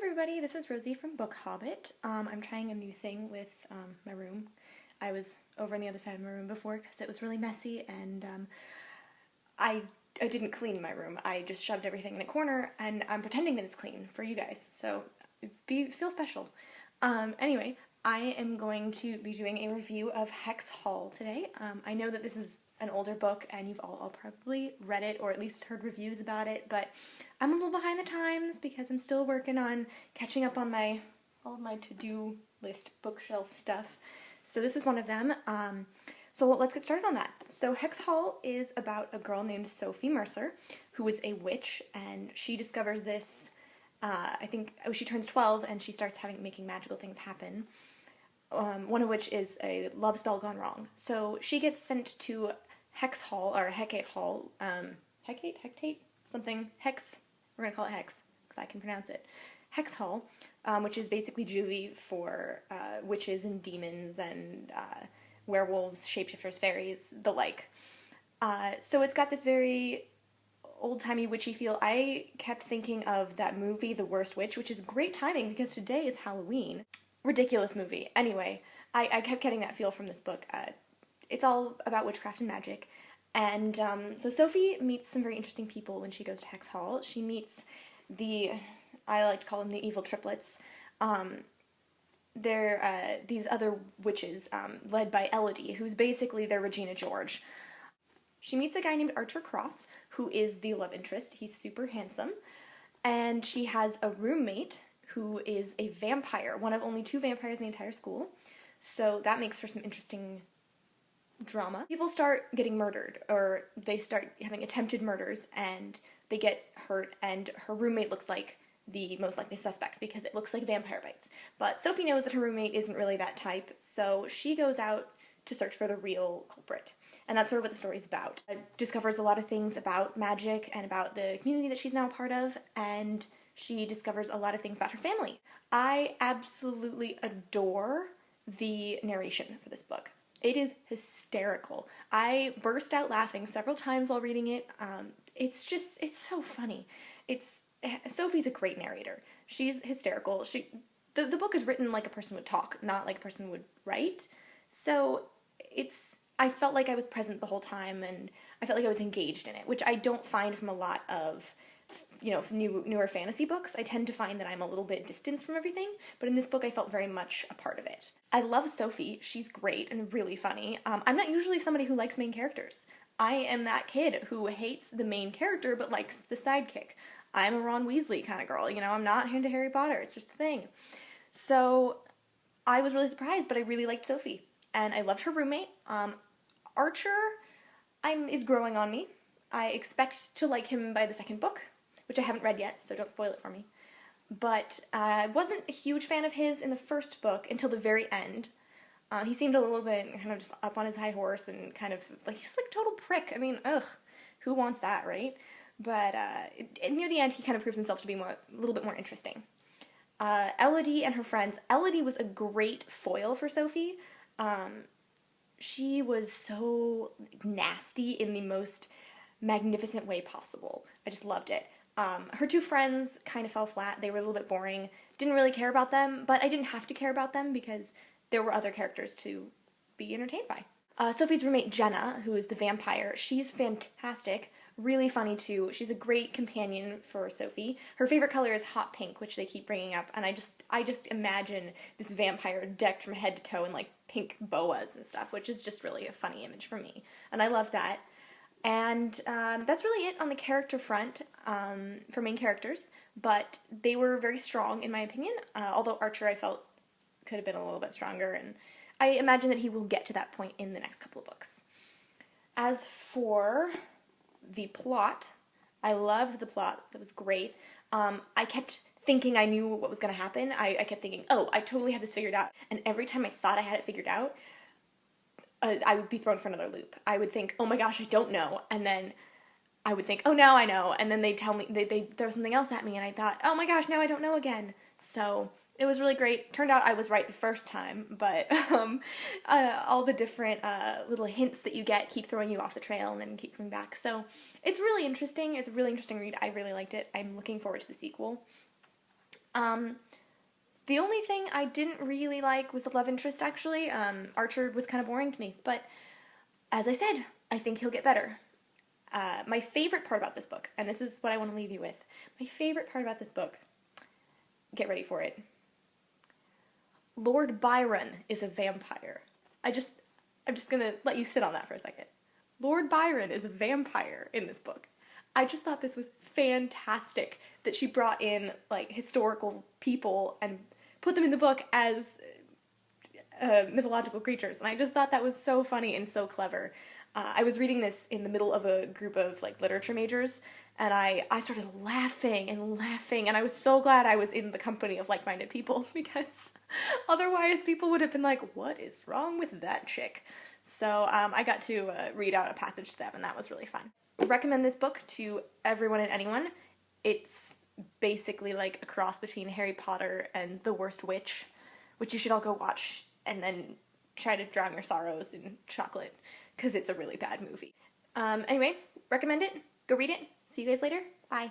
everybody, this is Rosie from Book Hobbit. I'm trying a new thing with my room. I was over on the other side of my room before because it was really messy and I didn't clean my room. I just shoved everything in a corner and I'm pretending that it's clean for you guys, so feel special. Anyway, I am going to be doing a review of Hex Hall today. I know that this is an older book and you've all probably read it or at least heard reviews about it, but I'm a little behind the times because I'm still working on catching up on all of my to-do list bookshelf stuff. So this is one of them. So let's get started on that. So Hex Hall is about a girl named Sophie Mercer who is a witch, and she discovers this, she turns 12 and she starts making magical things happen. One of which is a love spell gone wrong. So she gets sent to Hex Hall, or Hecate Hall, Hecate? Something, Hex, we're gonna call it Hex, because I can pronounce it. Hex Hall, which is basically juvie for witches and demons and werewolves, shapeshifters, fairies, the like. So it's got this very old-timey witchy feel. I kept thinking of that movie, The Worst Witch, which is great timing because today is Halloween. Ridiculous movie. Anyway, I kept getting that feel from this book. It's all about witchcraft and magic. And so Sophie meets some very interesting people when she goes to Hex Hall. She meets I like to call them the evil triplets. They're these other witches led by Elodie, who's basically their Regina George. She meets a guy named Archer Cross, who is the love interest. He's super handsome. And she has a roommate who is a vampire, one of only 2 vampires in the entire school. So that makes for some interesting drama. People start getting murdered, or they start having attempted murders, and they get hurt, and her roommate looks like the most likely suspect because it looks like vampire bites. But Sophie knows that her roommate isn't really that type, so she goes out to search for the real culprit. And that's sort of what the story's about. It discovers a lot of things about magic and about the community that she's now a part of, and she discovers a lot of things about her family. I absolutely adore the narration for this book. It is hysterical. I burst out laughing several times while reading it. It's so funny. Sophie's a great narrator. She's hysterical. The book is written like a person would talk, not like a person would write. So I felt like I was present the whole time, and I felt like I was engaged in it, which I don't find from a lot of newer fantasy books. I tend to find that I'm a little bit distanced from everything, but in this book I felt very much a part of it. I love Sophie. She's great and really funny. I'm not usually somebody who likes main characters. I am that kid who hates the main character but likes the sidekick. I'm a Ron Weasley kind of girl, I'm not into Harry Potter, it's just a thing. So I was really surprised, but I really liked Sophie, and I loved her roommate. Archer is growing on me. I expect to like him by the second book, which I haven't read yet, so don't spoil it for me. But I wasn't a huge fan of his in the first book until the very end. He seemed a little bit kind of just up on his high horse and kind of like, he's like a total prick. I mean, ugh, who wants that, right? But near the end, he kind of proves himself to be a little bit more interesting. Elodie and her friends. Elodie was a great foil for Sophie. She was so nasty in the most magnificent way possible. I just loved it. Her 2 friends kind of fell flat. They were a little bit boring. Didn't really care about them, but I didn't have to care about them because there were other characters to be entertained by. Sophie's roommate Jenna, who is the vampire, she's fantastic. Really funny too. She's a great companion for Sophie. Her favorite color is hot pink, which they keep bringing up, and I just imagine this vampire decked from head to toe in like pink boas and stuff, which is just really a funny image for me, and I love that. And that's really it on the character front for main characters, but they were very strong in my opinion, although Archer I felt could have been a little bit stronger, and I imagine that he will get to that point in the next couple of books. As for the plot, I loved the plot. That was great. I kept thinking I knew what was going to happen. I kept thinking, oh, I totally have this figured out, and every time I thought I had it figured out, I would be thrown for another loop. I would think, oh my gosh, I don't know, and then I would think, oh, now I know, and then they'd tell me, they throw something else at me, and I thought, oh my gosh, now I don't know again. So it was really great. Turned out I was right the first time, but all the different little hints that you get keep throwing you off the trail and then keep coming back. So it's really interesting. It's a really interesting read. I really liked it. I'm looking forward to the sequel. The only thing I didn't really like was the love interest, actually. Archer was kind of boring to me, but as I said, I think he'll get better. My favorite part about this book, and this is what I want to leave you with, my favorite part about this book, get ready for it. Lord Byron is a vampire. I'm just gonna let you sit on that for a second. Lord Byron is a vampire in this book. I just thought this was fantastic that she brought in, like, historical people and put them in the book as mythological creatures, and I just thought that was so funny and so clever. I was reading this in the middle of a group of, like, literature majors, and I started laughing and laughing, and I was so glad I was in the company of like-minded people, because otherwise people would have been like, what is wrong with that chick? So I got to read out a passage to them, and that was really fun. I recommend this book to everyone and anyone. It's basically like a cross between Harry Potter and The Worst Witch, which you should all go watch and then try to drown your sorrows in chocolate, because it's a really bad movie. Anyway, recommend it. Go read it. See you guys later. Bye.